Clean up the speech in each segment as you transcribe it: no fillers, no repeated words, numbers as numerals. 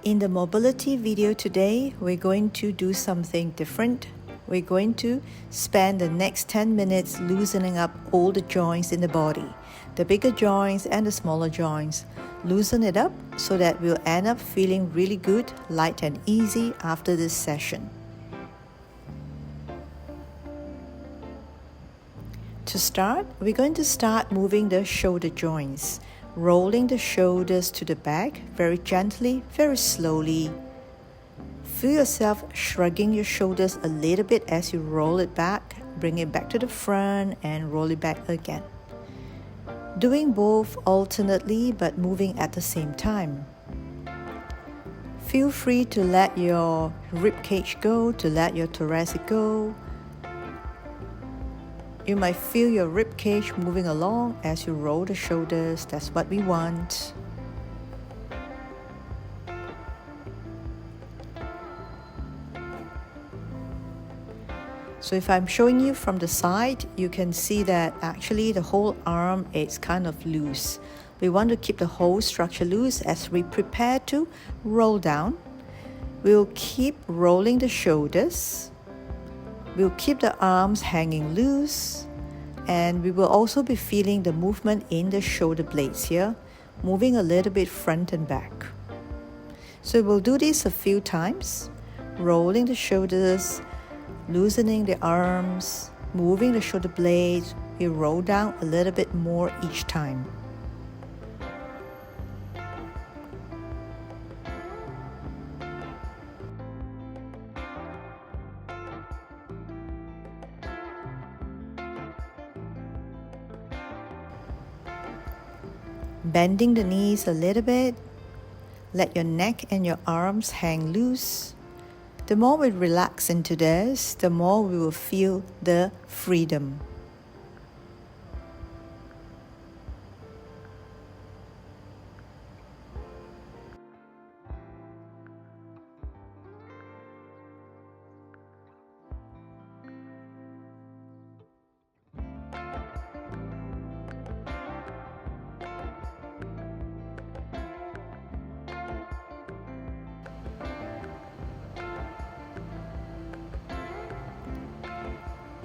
In the mobility video today, we're going to do something different. We're going to spend the next 10 minutes loosening up all the joints in the body, the bigger joints and the smaller joints. Loosen it up so that we'll end up feeling really good, light and easy after this session. To start, we're going to start moving the shoulder joints, rolling the shoulders to the back very gently, very slowly. Feel yourself shrugging your shoulders a little bit as you roll it back, bring it back to the front and roll it back again. Doing both alternately but moving at the same time. Feel free to let your rib cage go, to let your thoracic go. You might feel your rib cage moving along as you roll the shoulders. That's what we want. So if I'm showing you from the side, you can see that actually the whole arm is kind of loose. We want to keep the whole structure loose as we prepare to roll down. We'll keep rolling the shoulders. We'll keep the arms hanging loose, and we will also be feeling the movement in the shoulder blades here, moving a little bit front and back. So we'll do this a few times, rolling the shoulders, loosening the arms, moving the shoulder blades. We roll down a little bit more each time. Bending the knees a little bit. Let your neck and your arms hang loose. The more we relax into this, the more we will feel the freedom.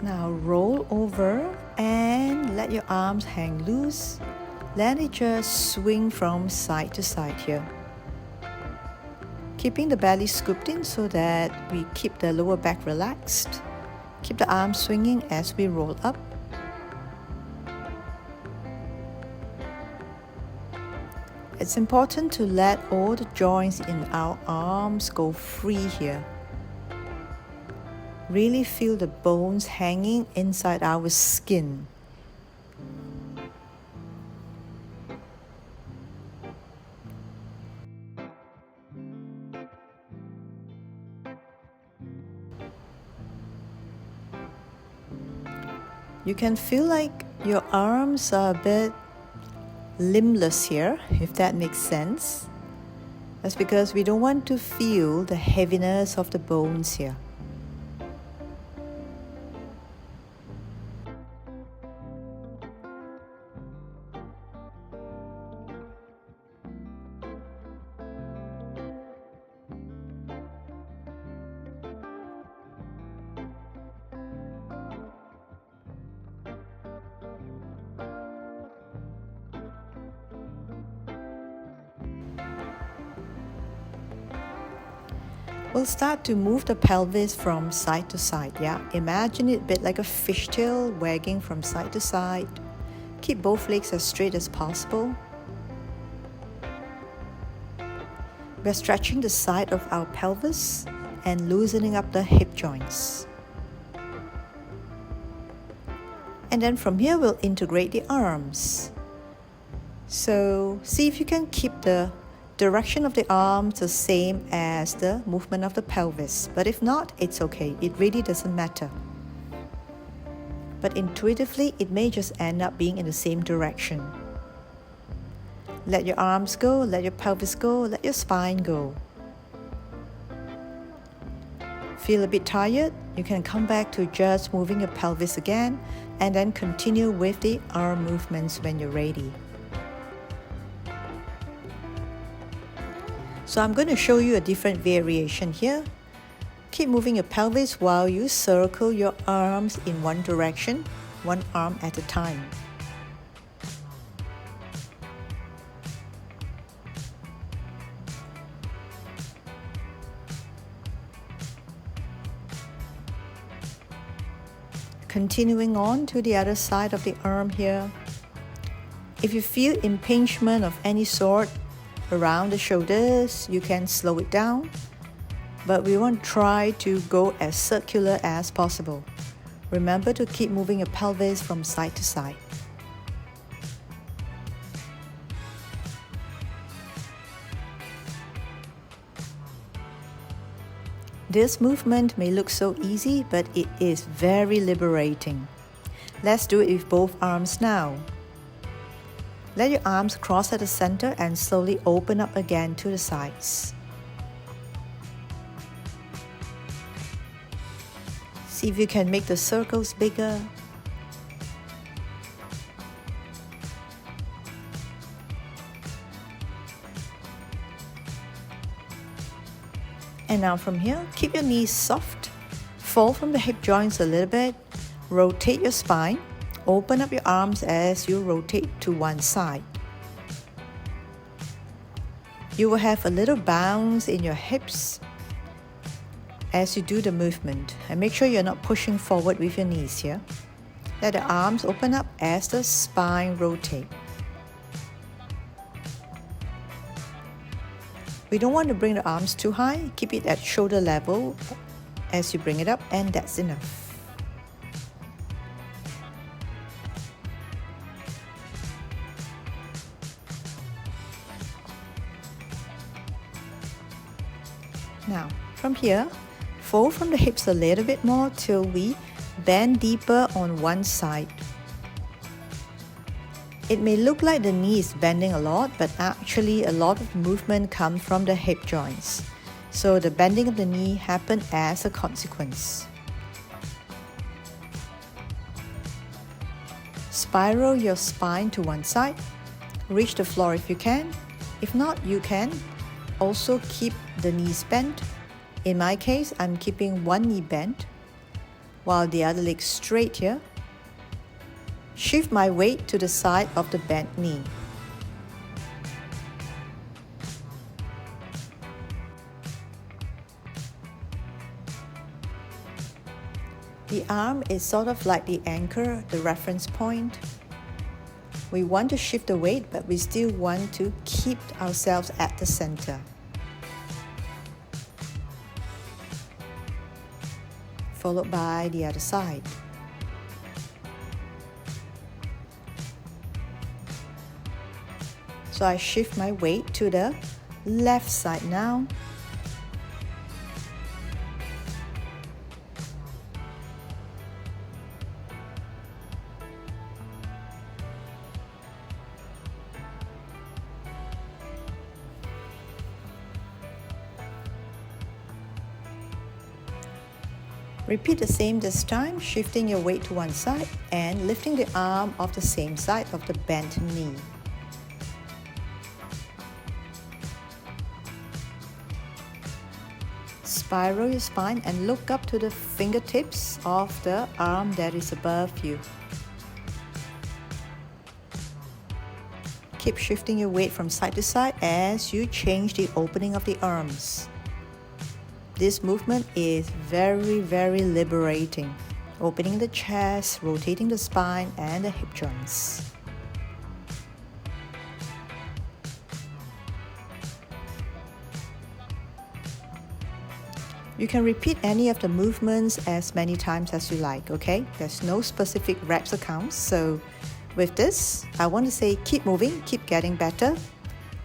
Now roll over and let your arms hang loose. Let it just swing from side to side here. Keeping the belly scooped in so that we keep the lower back relaxed. Keep the arms swinging as we roll up. It's important to let all the joints in our arms go free here. Really feel the bones hanging inside our skin. You can feel like your arms are a bit limbless here, if that makes sense. That's because we don't want to feel the heaviness of the bones here. We'll start to move the pelvis from side to side, yeah? Imagine it a bit like a fishtail wagging from side to side. Keep both legs as straight as possible. We're stretching the side of our pelvis and loosening up the hip joints. And then from here, we'll integrate the arms. So see if you can keep the direction of the arms the same as the movement of the pelvis, but if not, it's okay. It really doesn't matter. But intuitively, it may just end up being in the same direction. Let your arms go, let your pelvis go, let your spine go. Feel a bit tired? You can come back to just moving your pelvis again and then continue with the arm movements when you're ready. So I'm going to show you a different variation here. Keep moving your pelvis while you circle your arms in one direction, one arm at a time. Continuing on to the other side of the arm here. If you feel impingement of any sort around the shoulders, you can slow it down, but we want to try to go as circular as possible. Remember to keep moving your pelvis from side to side. This movement may look so easy, but it is very liberating. Let's do it with both arms now. Let your arms cross at the center and slowly open up again to the sides. See if you can make the circles bigger. And now from here, keep your knees soft, fold from the hip joints a little bit, rotate your spine, open up your arms as you rotate to one side. You will have a little bounce in your hips as you do the movement, and make sure you're not pushing forward with your knees here. Let the arms open up as the spine rotates. We don't want to bring the arms too high. Keep it at shoulder level as you bring it up, and that's enough. Now, from here, fold from the hips a little bit more till we bend deeper on one side. It may look like the knee is bending a lot, but actually a lot of movement comes from the hip joints. So the bending of the knee happens as a consequence. Spiral your spine to one side. Reach the floor if you can. If not, you can also keep the knees bent. In my case, I'm keeping one knee bent while the other leg straight here. Shift my weight to the side of the bent knee. The arm is sort of like the anchor, the reference point. We want to shift the weight, but we still want to keep ourselves at the center. Followed by the other side. So I shift my weight to the left side now. Repeat the same this time, shifting your weight to one side and lifting the arm off the same side of the bent knee. Spiral your spine and look up to the fingertips of the arm that is above you. Keep shifting your weight from side to side as you change the opening of the arms. This movement is very, very liberating. Opening the chest, rotating the spine and the hip joints. You can repeat any of the movements as many times as you like, okay? There's no specific reps or counts. So with this, I want to say keep moving, keep getting better.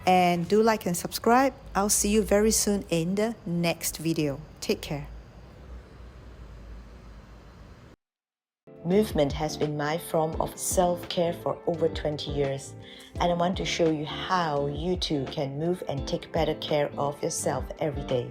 And do like and subscribe. I'll see you very soon in the next video. Take care. Movement has been my form of self-care for over 20 years. And I want to show you how you too can move and take better care of yourself every day.